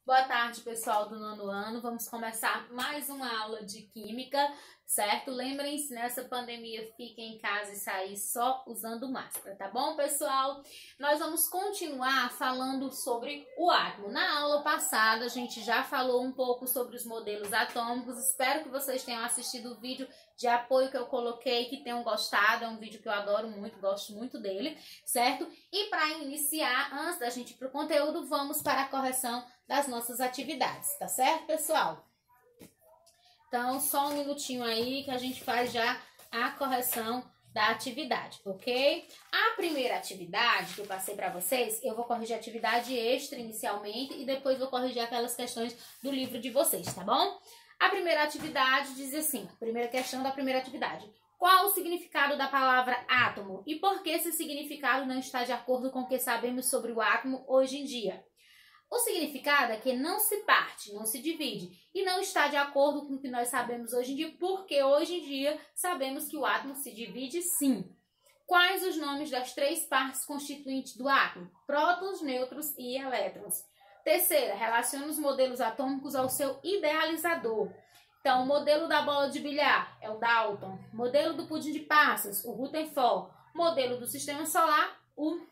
Boa tarde, pessoal do nono ano. Vamos começar mais uma aula de química, certo? Lembrem-se, nessa pandemia, fiquem em casa e sair só usando máscara, tá bom, pessoal? Nós vamos continuar falando sobre o átomo. Na aula passada, a gente já falou um pouco sobre os modelos atômicos. Espero que vocês tenham assistido o vídeo de apoio que eu coloquei, que tenham gostado. É um vídeo que eu adoro muito, gosto muito dele, certo? E para iniciar, antes da gente ir para o conteúdo, vamos para a correção das nossas atividades, tá certo, pessoal? Então, só um minutinho aí que a gente faz já a correção da atividade, ok? A primeira atividade que eu passei para vocês, eu vou corrigir a atividade extra inicialmente e depois vou corrigir aquelas questões do livro de vocês, tá bom? A primeira atividade diz assim, primeira questão da primeira atividade. Qual o significado da palavra átomo e por que esse significado não está de acordo com o que sabemos sobre o átomo hoje em dia? O significado é que não se parte, não se divide e não está de acordo com o que nós sabemos hoje em dia, porque hoje em dia sabemos que o átomo se divide sim. Quais os nomes das três partes constituintes do átomo? Prótons, nêutrons e elétrons. Terceira, relaciona os modelos atômicos ao seu idealizador. Então, o modelo da bola de bilhar é o Dalton, modelo do pudim de passas, o Rutherford, modelo do sistema solar, o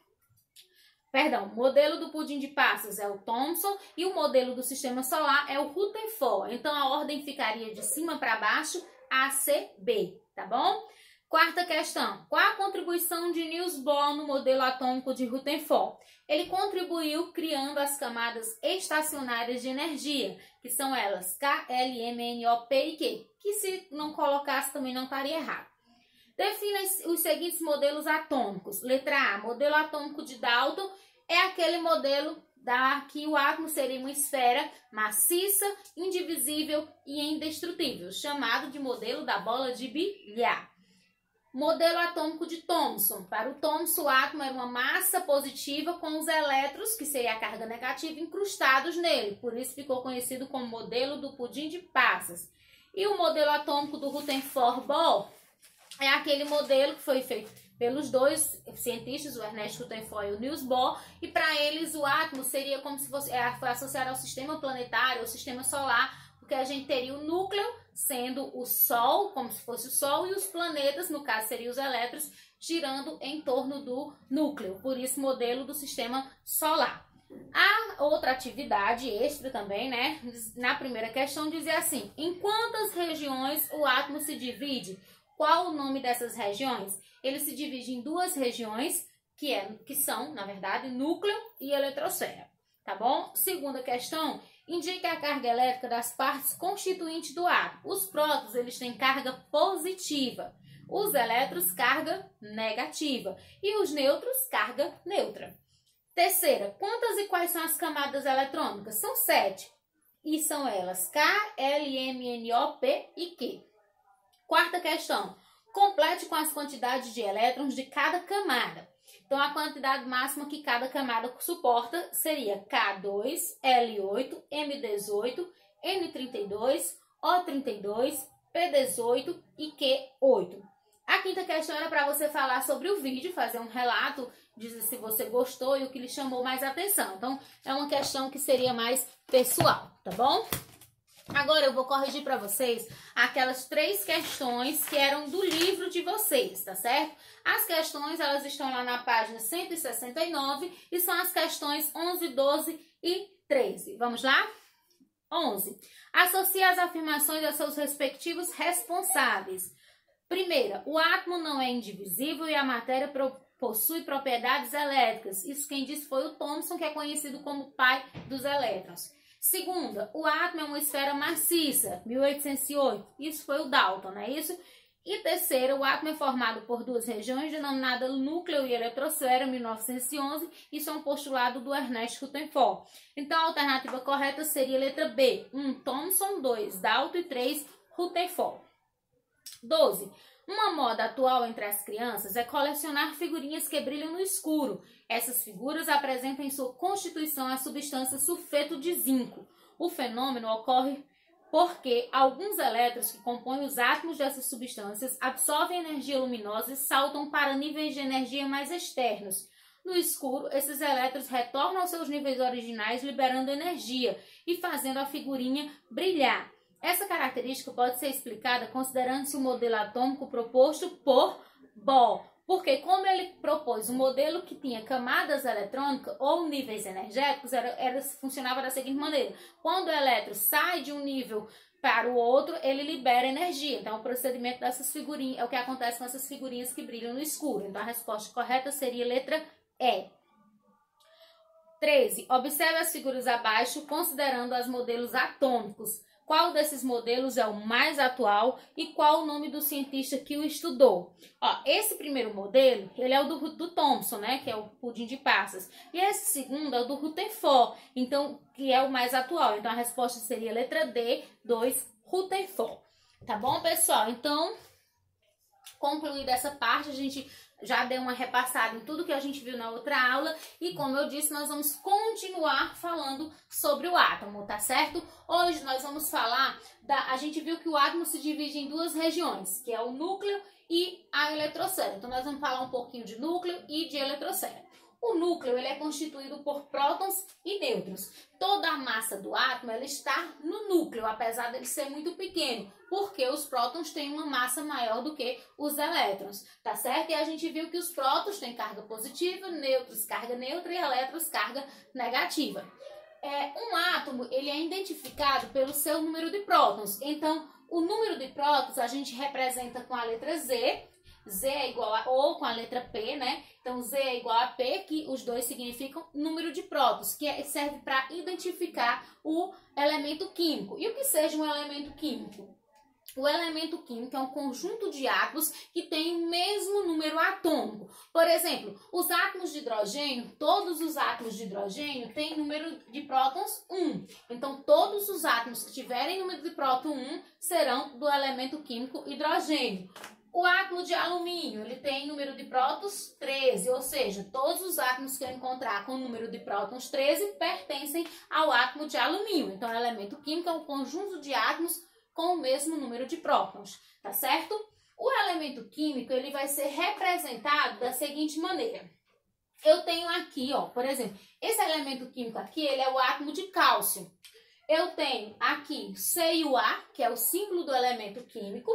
modelo do pudim de passas é o Thomson e o modelo do sistema solar é o Rutherford. Então, a ordem ficaria de cima para baixo, A, C, B, tá bom? Quarta questão. Qual a contribuição de Niels Bohr no modelo atômico de Rutherford? Ele contribuiu criando as camadas estacionárias de energia, que são elas K, L, M, N, O, P e Q, que se não colocasse também não estaria errado. Defina os seguintes modelos atômicos. Letra A, modelo atômico de Dalton é aquele modelo que o átomo seria uma esfera maciça, indivisível e indestrutível, chamado de modelo da bola de bilhar. Modelo atômico de Thomson. Para o Thomson, o átomo era uma massa positiva com os elétrons, que seria a carga negativa, incrustados nele. Por isso ficou conhecido como modelo do pudim de passas. E o modelo atômico do Rutherford-Bohr é aquele modelo que foi feito pelos dois cientistas, o Ernest Rutherford e o Niels Bohr, e para eles o átomo seria como se fosse, foi associado ao sistema planetário, ao sistema solar, porque a gente teria o núcleo sendo o Sol, como se fosse o Sol, e os planetas, no caso seriam os elétrons, girando em torno do núcleo, por isso modelo do sistema solar. A outra atividade extra também, né, na primeira questão dizia assim, em quantas regiões o átomo se divide? Qual o nome dessas regiões? Ele se divide em duas regiões, que são, na verdade, núcleo e eletrosfera, tá bom? Segunda questão, indica a carga elétrica das partes constituintes do átomo. Os prótons, eles têm carga positiva, os elétrons, carga negativa e os nêutrons, carga neutra. Terceira, quantas e quais são as camadas eletrônicas? São 7, e são elas K, L, M, N, O, P e Q. Quarta questão, complete com as quantidades de elétrons de cada camada. Então, a quantidade máxima que cada camada suporta seria K2, L8, M18, N32, O32, P18 e Q8. A quinta questão era para você falar sobre o vídeo, fazer um relato, dizer se você gostou e o que lhe chamou mais atenção. Então, é uma questão que seria mais pessoal, tá bom? Agora eu vou corrigir para vocês aquelas 3 questões que eram do livro de vocês, tá certo? As questões, elas estão lá na página 169 e são as questões 11, 12 e 13. Vamos lá? 11. Associe as afirmações a seus respectivos responsáveis. Primeira, o átomo não é indivisível e a matéria possui propriedades elétricas. Isso quem disse foi o Thomson, que é conhecido como pai dos elétrons. Segunda, o átomo é uma esfera maciça, 1808. Isso foi o Dalton, não é isso? E terceira, o átomo é formado por duas regiões, denominadas núcleo e eletrosfera, 1911. Isso é um postulado do Ernest Rutherford. Então, a alternativa correta seria a letra B. 1, Thomson, 2, Dalton e 3, Rutherford. 12. Uma moda atual entre as crianças é colecionar figurinhas que brilham no escuro. Essas figuras apresentam em sua constituição a substância sulfeto de zinco. O fenômeno ocorre porque alguns elétrons que compõem os átomos dessas substâncias absorvem energia luminosa e saltam para níveis de energia mais externos. No escuro, esses elétrons retornam aos seus níveis originais, liberando energia e fazendo a figurinha brilhar. Essa característica pode ser explicada considerando-se o modelo atômico proposto por Bohr, porque como ele propôs um modelo que tinha camadas eletrônicas ou níveis energéticos, funcionava da seguinte maneira: quando o elétron sai de um nível para o outro, ele libera energia. Então, o procedimento dessas figurinhas é o que acontece com essas figurinhas que brilham no escuro. Então, a resposta correta seria a letra E. 13. Observe as figuras abaixo, considerando os modelos atômicos. Qual desses modelos é o mais atual e qual o nome do cientista que o estudou? Ó, esse primeiro modelo, ele é o do Thomson, né, que é o pudim de passas. E esse segundo é o do Rutherford, então, que é o mais atual. Então, a resposta seria a letra D, 2, Rutherford. Tá bom, pessoal? Então, concluída essa parte, a gente já deu uma repassada em tudo que a gente viu na outra aula e, como eu disse, nós vamos continuar falando sobre o átomo, tá certo? Hoje nós vamos falar a gente viu que o átomo se divide em duas regiões, que é o núcleo e a eletrosfera. Então, nós vamos falar um pouquinho de núcleo e de eletrosfera. O núcleo ele é constituído por prótons e nêutrons. Toda a massa do átomo ela está no núcleo, apesar dele ser muito pequeno, porque os prótons têm uma massa maior do que os elétrons, tá certo? E a gente viu que os prótons têm carga positiva, nêutrons carga neutra e elétrons carga negativa. Um átomo ele é identificado pelo seu número de prótons. Então, o número de prótons a gente representa com a letra Z. Z é igual a, ou com a letra P, né? Então, Z é igual a P, que os dois significam número de prótons, que serve para identificar o elemento químico. E o que seja um elemento químico? O elemento químico é um conjunto de átomos que tem o mesmo número atômico. Por exemplo, os átomos de hidrogênio, todos os átomos de hidrogênio têm número de prótons 1. Então, todos os átomos que tiverem número de próton 1 serão do elemento químico hidrogênio. O átomo de alumínio, ele tem número de prótons 13, ou seja, todos os átomos que eu encontrar com o número de prótons 13 pertencem ao átomo de alumínio. Então, o elemento químico é um conjunto de átomos com o mesmo número de prótons, tá certo? O elemento químico, ele vai ser representado da seguinte maneira. Eu tenho aqui, ó, por exemplo, esse elemento químico aqui, ele é o átomo de cálcio. Eu tenho aqui CuA, que é o símbolo do elemento químico.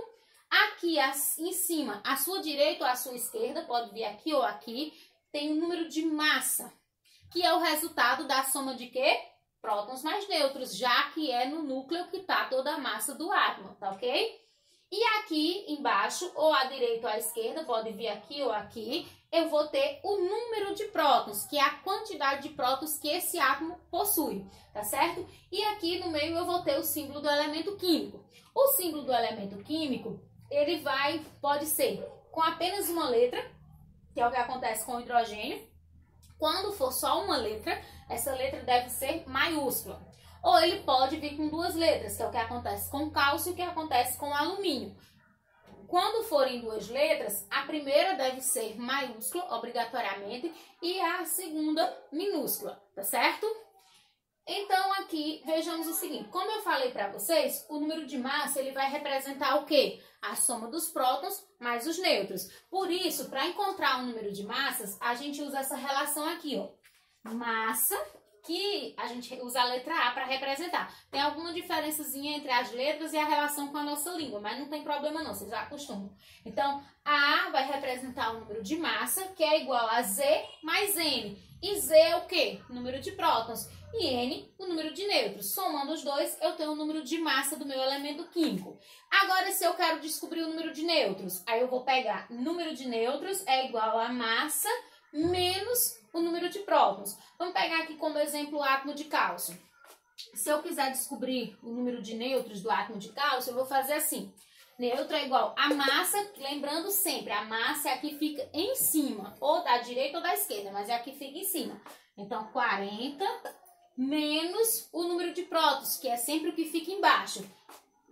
Aqui em cima, à sua direita ou à sua esquerda, pode vir aqui ou aqui, tem o número de massa, que é o resultado da soma de quê? Prótons mais nêutrons, já que é no núcleo que está toda a massa do átomo, tá ok? E aqui embaixo, ou à direita ou à esquerda, pode vir aqui ou aqui, eu vou ter o número de prótons, que é a quantidade de prótons que esse átomo possui, tá certo? E aqui no meio eu vou ter o símbolo do elemento químico. O símbolo do elemento químico, ele pode ser com apenas uma letra, que é o que acontece com o hidrogênio. Quando for só uma letra, essa letra deve ser maiúscula. Ou ele pode vir com duas letras, que é o que acontece com o cálcio e o que acontece com o alumínio. Quando forem duas letras, a primeira deve ser maiúscula, obrigatoriamente, e a segunda minúscula, tá certo? Então, aqui, vejamos o seguinte. Como eu falei para vocês, o número de massa ele vai representar o quê? A soma dos prótons mais os nêutrons. Por isso, para encontrar o número de massas, a gente usa essa relação aqui, ó. Massa, que a gente usa a letra A para representar. Tem alguma diferençazinha entre as letras e a relação com a nossa língua, mas não tem problema não, vocês já acostumam. Então, a A vai representar o número de massa, que é igual a Z mais N. E Z é o quê? Número de prótons. E N, o número de nêutrons. Somando os dois, eu tenho o número de massa do meu elemento químico. Agora, se eu quero descobrir o número de nêutrons, aí eu vou pegar número de nêutrons é igual a massa menos o número de prótons. Vamos pegar aqui como exemplo o átomo de cálcio. Se eu quiser descobrir o número de nêutrons do átomo de cálcio, eu vou fazer assim. Nêutron é igual a massa, lembrando sempre, a massa é a que fica em cima, ou da direita ou da esquerda, mas é a que fica em cima. Então, 40 menos o número de prótons, que é sempre o que fica embaixo,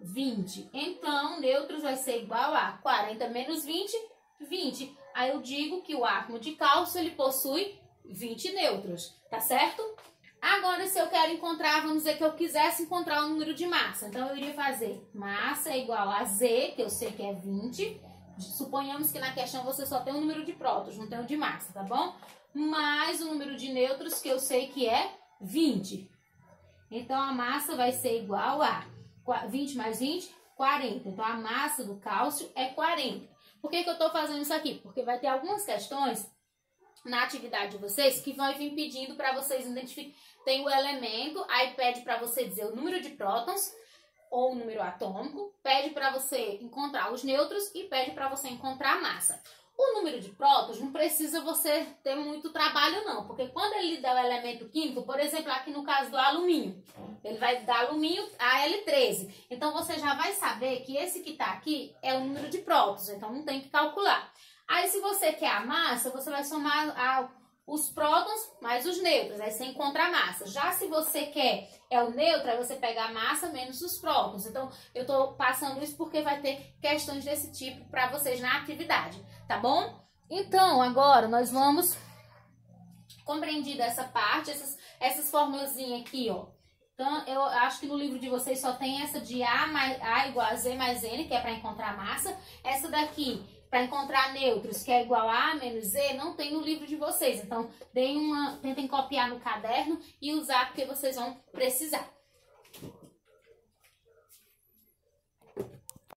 20. Então, nêutrons vai ser igual a 40 menos 20, 20. Aí eu digo que o átomo de cálcio, ele possui 20 nêutrons, tá certo? Agora, se eu quero encontrar, vamos dizer que eu quisesse encontrar o número de massa. Então, eu iria fazer massa é igual a Z, que eu sei que é 20. Suponhamos que na questão você só tem o número de prótons, não tem o de massa, tá bom? mais o número de nêutrons, que eu sei que é 20. Então, a massa vai ser igual a 20 mais 20, 40. Então, a massa do cálcio é 40. Por que eu estou fazendo isso aqui? Porque vai ter algumas questões na atividade de vocês que vão vir pedindo para vocês identificar. Tem o elemento, aí pede para você dizer o número de prótons ou o número atômico, pede para você encontrar os nêutrons e pede para você encontrar a massa. O número de prótons não precisa você ter muito trabalho não, porque quando ele dá o elemento químico, por exemplo, aqui no caso do alumínio, ele vai dar alumínio Al13. Então, você já vai saber que esse que está aqui é o número de prótons, então não tem que calcular. Aí, se você quer a massa, você vai somar os prótons mais os nêutrons, aí você encontra a massa. Já se você quer o nêutron, aí você pega a massa menos os prótons. Então, eu estou passando isso porque vai ter questões desse tipo para vocês na atividade, tá bom? Então, agora nós vamos compreender essa parte, essas formulazinhas aqui, ó. Então, eu acho que no livro de vocês só tem essa de A igual a Z mais N, que é para encontrar a massa. Essa daqui, para encontrar nêutrons, que é igual a A menos Z, não tem no livro de vocês. Então, tentem copiar no caderno e usar, porque vocês vão precisar.